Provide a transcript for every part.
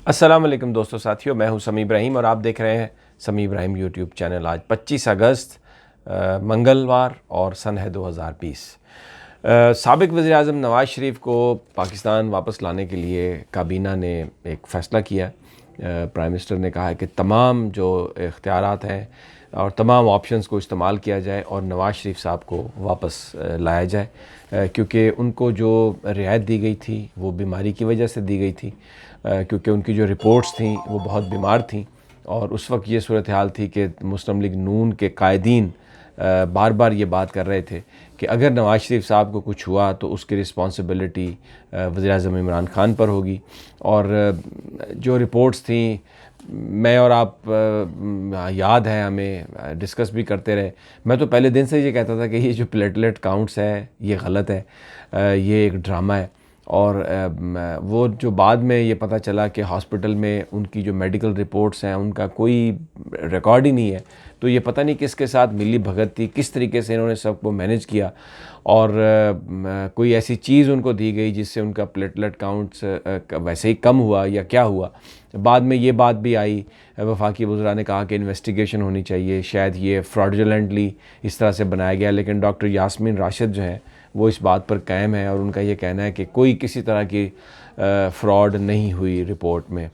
अस्सलाम वालेकुम दोस्तों साथियों, मैं हूं समी इब्राहिम और आप देख रहे हैं समी इब्राहिम यूट्यूब चैनल। आज 25 अगस्त मंगलवार और सन है 2020। साबिक वज़ीर-ए-आज़म नवाज़ शरीफ को पाकिस्तान वापस लाने के लिए काबीना ने एक फ़ैसला किया। प्राइम मिनिस्टर ने कहा है कि तमाम जो इख्तियारात हैं और तमाम ऑप्शंस को इस्तेमाल किया जाए और नवाज़ शरीफ साहब को वापस लाया जाए, क्योंकि उनको जो रियायत दी गई थी वो बीमारी की वजह से दी गई थी, क्योंकि उनकी जो रिपोर्ट्स थी वो बहुत बीमार थी और उस वक्त ये सूरत हाल थी कि मुस्लिम लीग नून के कायदीन बार बार ये बात कर रहे थे कि अगर नवाज़ शरीफ साहब को कुछ हुआ तो उसकी रिस्पॉन्सिबिलिटी वज़ीर-ए-आज़म इमरान खान पर होगी। और जो रिपोर्ट्स थी, मैं और आप याद है, हमें डिस्कस भी करते रहे। मैं तो पहले दिन से ये कहता था कि ये जो प्लेटलेट काउंट्स है ये गलत है, ये एक ड्रामा है। और वो जो बाद में ये पता चला कि हॉस्पिटल में उनकी जो मेडिकल रिपोर्ट्स हैं उनका कोई रिकॉर्ड ही नहीं है, तो ये पता नहीं किसके साथ मिली भगत थी, किस तरीके से इन्होंने सबको मैनेज किया और कोई ऐसी चीज़ उनको दी गई जिससे उनका प्लेटलेट काउंट्स वैसे ही कम हुआ या क्या हुआ। बाद में ये बात भी आई, वफाकी वज़रा ने कहा कि इन्वेस्टिगेशन होनी चाहिए, शायद ये फ्रॉडुलेंटली इस तरह से बनाया गया। लेकिन डॉक्टर यास्मीन राशिद जो हैं वो इस बात पर कायम है और उनका ये कहना है कि कोई किसी तरह की फ़्रॉड नहीं हुई रिपोर्ट में।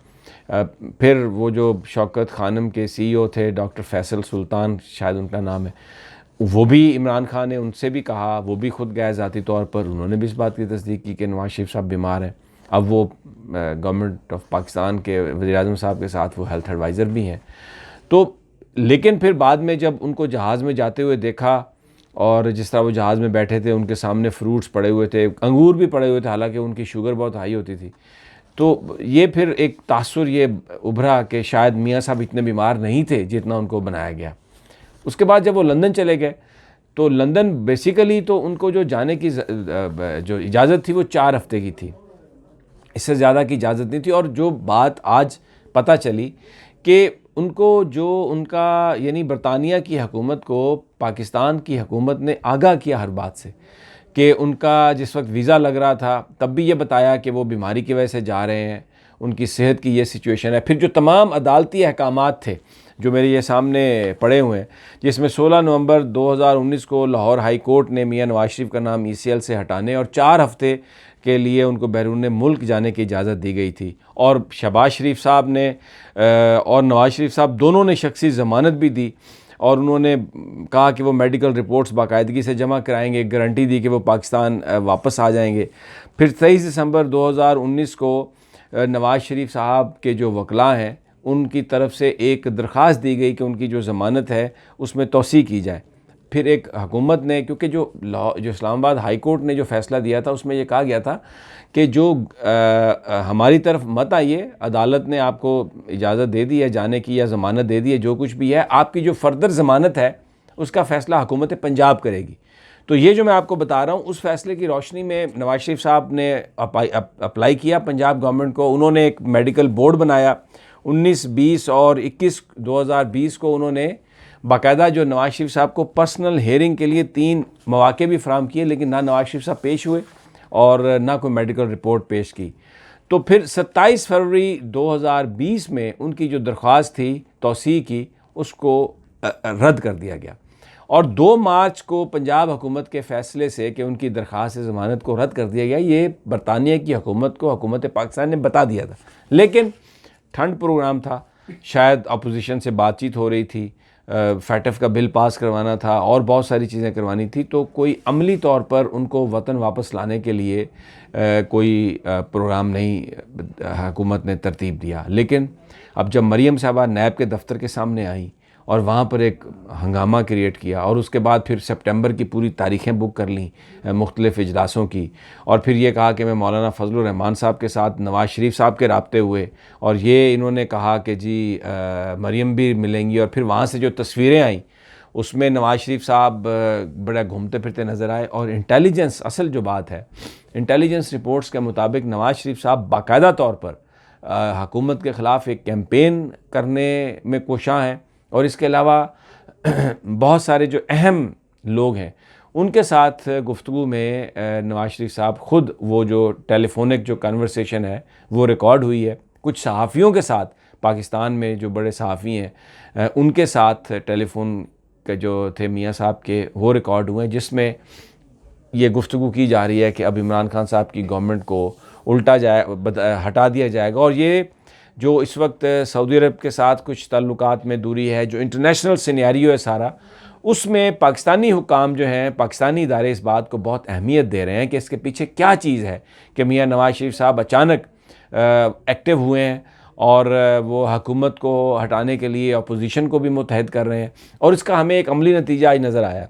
फिर वो जो शौकत खानम के CEO थे डॉक्टर फैसल सुल्तान, शायद उनका नाम है, वो भी इमरान खान ने उनसे भी कहा, वो भी खुद गए ज़ाती तौर पर, उन्होंने भी इस बात की तस्दीक की कि नवाज़ शरीफ साहब बीमार हैं। अब वो गवर्नमेंट ऑफ पाकिस्तान के वज़ीर-ए-आज़म साहब के साथ वो हेल्थ एडवाइज़र भी हैं। तो लेकिन फिर बाद में जब उनको जहाज़ में जाते हुए देखा और जिस तरह वो जहाज़ में बैठे थे, उनके सामने फ्रूट्स पड़े हुए थे, अंगूर भी पड़े हुए थे, हालांकि उनकी शुगर बहुत हाई होती थी, तो ये फिर एक तासुर ये उभरा कि शायद मियाँ साहब इतने बीमार नहीं थे जितना उनको बनाया गया। उसके बाद जब वो लंदन चले गए तो लंदन बेसिकली तो उनको जो जाने की जो इजाज़त थी वो 4 हफ़्ते की थी, इससे ज़्यादा की इजाज़त नहीं थी। और जो बात आज पता चली कि उनको जो उनका यानी बरतानिया की हुकूमत को पाकिस्तान की हुकूमत ने आगाह किया हर बात से कि उनका जिस वक्त वीज़ा लग रहा था तब भी ये बताया कि वो बीमारी की वजह से जा रहे हैं, उनकी सेहत की ये सिचुएशन है। फिर जो तमाम अदालती अहकामात थे जो मेरे ये सामने पड़े हुए हैं, जिसमें 16 नवंबर 2019 को लाहौर हाई कोर्ट ने मियाँ नवाज़ शरीफ का नाम ECL से हटाने और 4 हफ़्ते के लिए उनको बैरून मुल्क जाने की इजाज़त दी गई थी। और शहबाज शरीफ साहब ने और नवाज़ शरीफ साहब दोनों ने शख्सी ज़मानत भी दी और उन्होंने कहा कि वो मेडिकल रिपोर्ट्स बाकायदगी से जमा कराएंगे, गारंटी दी कि वो पाकिस्तान वापस आ जाएंगे। फिर 23 दिसंबर 2019 को नवाज़ शरीफ साहब के जो वकला हैं उनकी तरफ से एक दरख्वास्त दी गई कि उनकी जो ज़मानत है उसमें तौसी की जाए। फिर एक हुकूमत ने, क्योंकि जो इस्लामाबाद हाई कोर्ट ने जो फ़ैसला दिया था उसमें ये कहा गया था कि जो हमारी तरफ मत आइए, अदालत ने आपको इजाज़त दे दी है जाने की या ज़मानत दे दी है, जो कुछ भी है, आपकी जो फ़र्दर ज़मानत है उसका फ़ैसला हुकूमत पंजाब करेगी। तो ये जो मैं आपको बता रहा हूँ उस फ़ैसले की रोशनी में नवाज़ शरीफ साहब ने अप्लाई किया पंजाब गवर्नमेंट को। उन्होंने एक मेडिकल बोर्ड बनाया 19, 20 और 21 2020 को। उन्होंने बाकायदा जो नवाज़ शरीफ साहब को पर्सनल हेयरिंग के लिए 3 मौके भी फराम किए, लेकिन ना नवाज़ शरीफ साहब पेश हुए और ना कोई मेडिकल रिपोर्ट पेश की। तो फिर 27 फरवरी 2020 में उनकी जो दरख्वास्त थी तौसीह की उसको रद्द कर दिया गया और 2 मार्च को पंजाब हुकूमत के फ़ैसले से कि उनकी दरख्वास्त ज़मानत को रद्द कर दिया गया, ये बरतानिया की हुकूमत को हुकूमत पाकिस्तान ने बता दिया था। लेकिन ठंड प्रोग्राम था, शायद अपोजिशन से बातचीत हो रही थी, फैटफ का बिल पास करवाना था और बहुत सारी चीज़ें करवानी थी, तो कोई अमली तौर पर उनको वतन वापस लाने के लिए कोई प्रोग्राम नहीं हुकूमत ने तरतीब दिया। लेकिन अब जब मरीम साहबा नैब के दफ्तर के सामने आई और वहाँ पर एक हंगामा क्रिएट किया और उसके बाद फिर सितंबर की पूरी तारीखें बुक कर लीं मुख्तलिफ़ इजलासों की, और फिर ये कहा कि मैं मौलाना फजलुर रहमान साहब के साथ नवाज़ शरीफ साहब के राब्ते हुए और ये इन्होंने कहा कि जी मरीम भी मिलेंगी, और फिर वहाँ से जो तस्वीरें आईं उसमें नवाज़ शरीफ साहब बड़ा घूमते फिरते नज़र आए। और इंटेलिजेंस, असल जो बात है, इंटेलिजेंस रिपोर्ट्स के मुताबिक नवाज़ शरीफ साहब बाकायदा तौर पर हुकूमत के ख़िलाफ़ एक कैंपेन करने में कोशां हैं और इसके अलावा बहुत सारे जो अहम लोग हैं उनके साथ गुफ्तगू में नवाज़ शरीफ साहब ख़ुद, वो जो टेलीफोनिक जो कन्वर्सेशन है वो रिकॉर्ड हुई है, कुछ सहाफ़ियों के साथ, पाकिस्तान में जो बड़े सहाफ़ी हैं उनके साथ टेलीफोन के जो थे मियाँ साहब के, वो रिकॉर्ड हुए, जिसमें ये गुफ्तगू की जा रही है कि अब इमरान खान साहब की गवर्नमेंट को हटा दिया जाएगा। और ये जो इस वक्त सऊदी अरब के साथ कुछ ताल्लुकात में दूरी है, जो इंटरनेशनल सिनेरियो है सारा, उसमें पाकिस्तानी हुकाम जो हैं, पाकिस्तानी इदारे इस बात को बहुत अहमियत दे रहे हैं कि इसके पीछे क्या चीज़ है कि मियाँ नवाज़ शरीफ साहब अचानक एक्टिव हुए हैं और वो हुकूमत को हटाने के लिए अपोजिशन को भी मुतहद कर रहे हैं। और इसका हमें एक अमली नतीजा आज नज़र आया,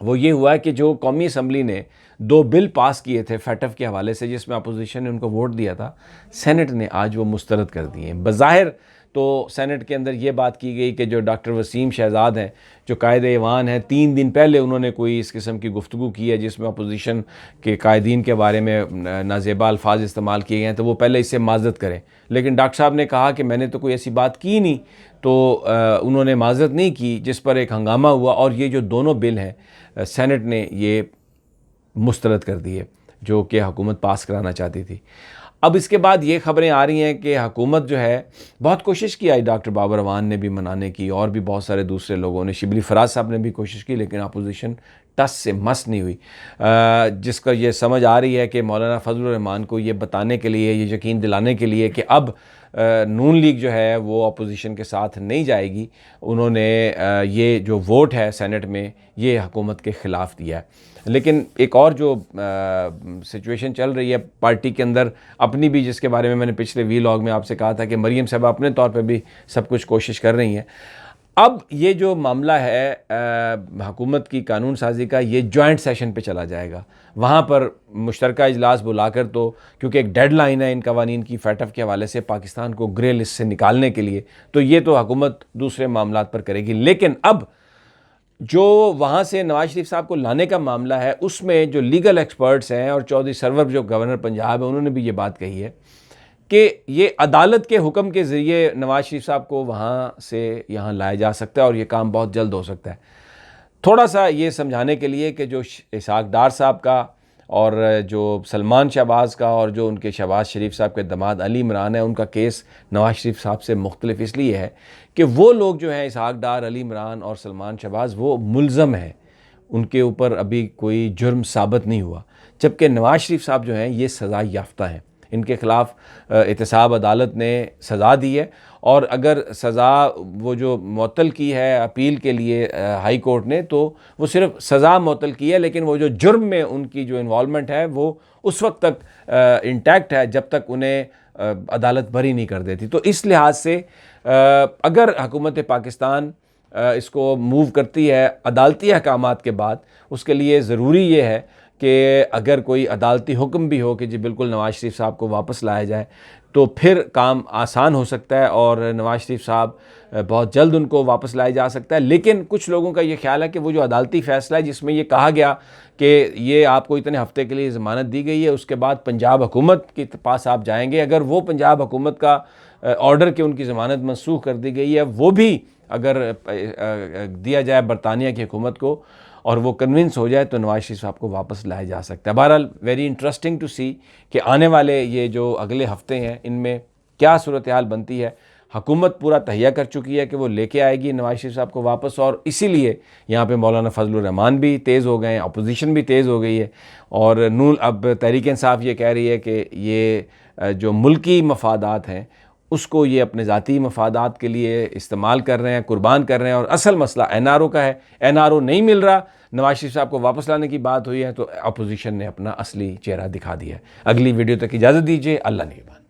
वो ये हुआ कि जो कौमी असम्बली ने 2 बिल पास किए थे फैटफ के हवाले से, जिसमें अपोजिशन ने उनको वोट दिया था, सेनेट ने आज वो मुस्तरद कर दिए हैं। बज़ाहिर तो सेनेट के अंदर ये बात की गई कि जो डॉक्टर वसीम शहजाद हैं, जो कायदे ऐवान हैं, 3 दिन पहले उन्होंने कोई इस किस्म की गुफ्तगू की है जिसमें अपोजिशन के कायदीन के बारे में नाजेबा अल्फाज इस्तेमाल किए गए हैं, तो वो पहले इससे माज़रत करें। लेकिन डॉक्टर साहब ने कहा कि मैंने तो कोई ऐसी बात की नहीं, तो उन्होंने माज़रत नहीं की, जिस पर एक हंगामा हुआ और ये जो दोनों बिल हैं सेनेट ने ये मुस्तरद कर दिए, जो कि हुकूमत पास कराना चाहती थी। अब इसके बाद ये ख़बरें आ रही हैं कि हुकूमत जो है, बहुत कोशिश की, आई डॉक्टर बाबर अवान ने भी मनाने की, और भी बहुत सारे दूसरे लोगों ने, शिबली फराज साहब ने भी कोशिश की, लेकिन अपोजिशन टस से मस नहीं हुई। जिसका ये समझ आ रही है कि मौलाना फजलुर रहमान को ये बताने के लिए, ये यकीन दिलाने के लिए कि अब नून लीग जो है वो अपोजिशन के साथ नहीं जाएगी, उन्होंने ये जो वोट है सेनेट में ये हुकूमत के ख़िलाफ़ दिया है। लेकिन एक और जो सिचुएशन चल रही है पार्टी के अंदर अपनी भी, जिसके बारे में मैंने पिछले वीलॉग में आपसे कहा था कि मरीम साहब अपने तौर पे भी सब कुछ कोशिश कर रही हैं। अब ये जो मामला है हुकूमत की कानून साजी का, ये जॉइंट सेशन पे चला जाएगा। वहाँ पर मुश्तरका इजलास बुलाकर, तो क्योंकि एक डेडलाइन है इन कवानीन की फैटफ के हवाले से पाकिस्तान को ग्रे लिस्ट से निकालने के लिए, तो ये तो हुकूमत दूसरे मामलात पर करेगी। लेकिन अब जो वहाँ से नवाज शरीफ साहब को लाने का मामला है, उसमें जो लीगल एक्सपर्ट्स हैं, और चौधरी सरवर जो गवर्नर पंजाब है, उन्होंने भी ये बात कही है कि ये अदालत के हुक्म के ज़रिए नवाज शरीफ साहब को वहाँ से यहाँ लाया जा सकता है और ये काम बहुत जल्द हो सकता है। थोड़ा सा ये समझाने के लिए कि जो इसहाक डार साहब का और जो सलमान शहबाज का और जो उनके शहबाज शरीफ साहब के दामाद अली इमरान है, उनका केस नवाज शरीफ साहब से मुख्तलिफ इसलिए है कि वो लोग जो हैं इसहाक डार, अली इमरान और सलमान शहबाज, वो मुल्ज़म हैं, उनके ऊपर अभी कोई जुर्म साबित नहीं हुआ, जबकि नवाज शरीफ साहब जो हैं ये सज़ा याफ्ता हैं। इनके ख़िलाफ़ एहतसाब अदालत ने सज़ा दी है, और अगर सज़ा वो जो मुअत्तल की है अपील के लिए हाई कोर्ट ने, तो वो सिर्फ सज़ा मुअत्तल की है, लेकिन वो जो जुर्म में उनकी जो इन्वॉल्वमेंट है वो उस वक्त तक इंटैक्ट है जब तक उन्हें अदालत बरी नहीं कर देती। तो इस लिहाज से अगर हुकूमत पाकिस्तान इसको मूव करती है अदालती अहकामात के बाद, उसके लिए ज़रूरी ये है कि अगर कोई अदालती हुक्म भी हो कि जी बिल्कुल नवाज शरीफ साहब को वापस लाया जाए, तो फिर काम आसान हो सकता है और नवाज शरीफ साहब बहुत जल्द उनको वापस लाया जा सकता है। लेकिन कुछ लोगों का ये ख्याल है कि वो जो अदालती फ़ैसला है जिसमें ये कहा गया कि ये आपको इतने हफ्ते के लिए ज़मानत दी गई है, उसके बाद पंजाब हुकूमत के पास आप जाएंगे, अगर वो पंजाब हुकूमत का ऑर्डर कि उनकी ज़मानत मनसूख कर दी गई है वो भी अगर दिया जाए बरतानिया की हुकूमत को और वो कन्विंस हो जाए, तो नवाज शरीफ साहब को वापस लाया जा सकता है। बहरहाल वेरी इंटरेस्टिंग टू सी कि आने वाले ये जो अगले हफ्ते हैं इनमें क्या सूरत हाल बनती है। हुकूमत पूरा तहिया कर चुकी है कि वो लेके आएगी नवाज शरीफ साहब को वापस, और इसीलिए यहाँ पे मौलाना फजलुर रहमान भी तेज़ हो गए हैं, अपोजिशन भी तेज़ हो गई है, और नून अब तहरीक इंसाफ ये कह रही है कि ये जो मुल्की मफादात हैं उसको ये अपने ज़ाती मफादात के लिए इस्तेमाल कर रहे हैं, कुर्बान कर रहे हैं, और असल मसला NRO का है। NRO नहीं मिल रहा, नवाज शरीफ साहब को वापस लाने की बात हुई है, तो अपोजिशन ने अपना असली चेहरा दिखा दिया है। अगली वीडियो तक इजाज़त दीजिए। अल्लाह निगहबान।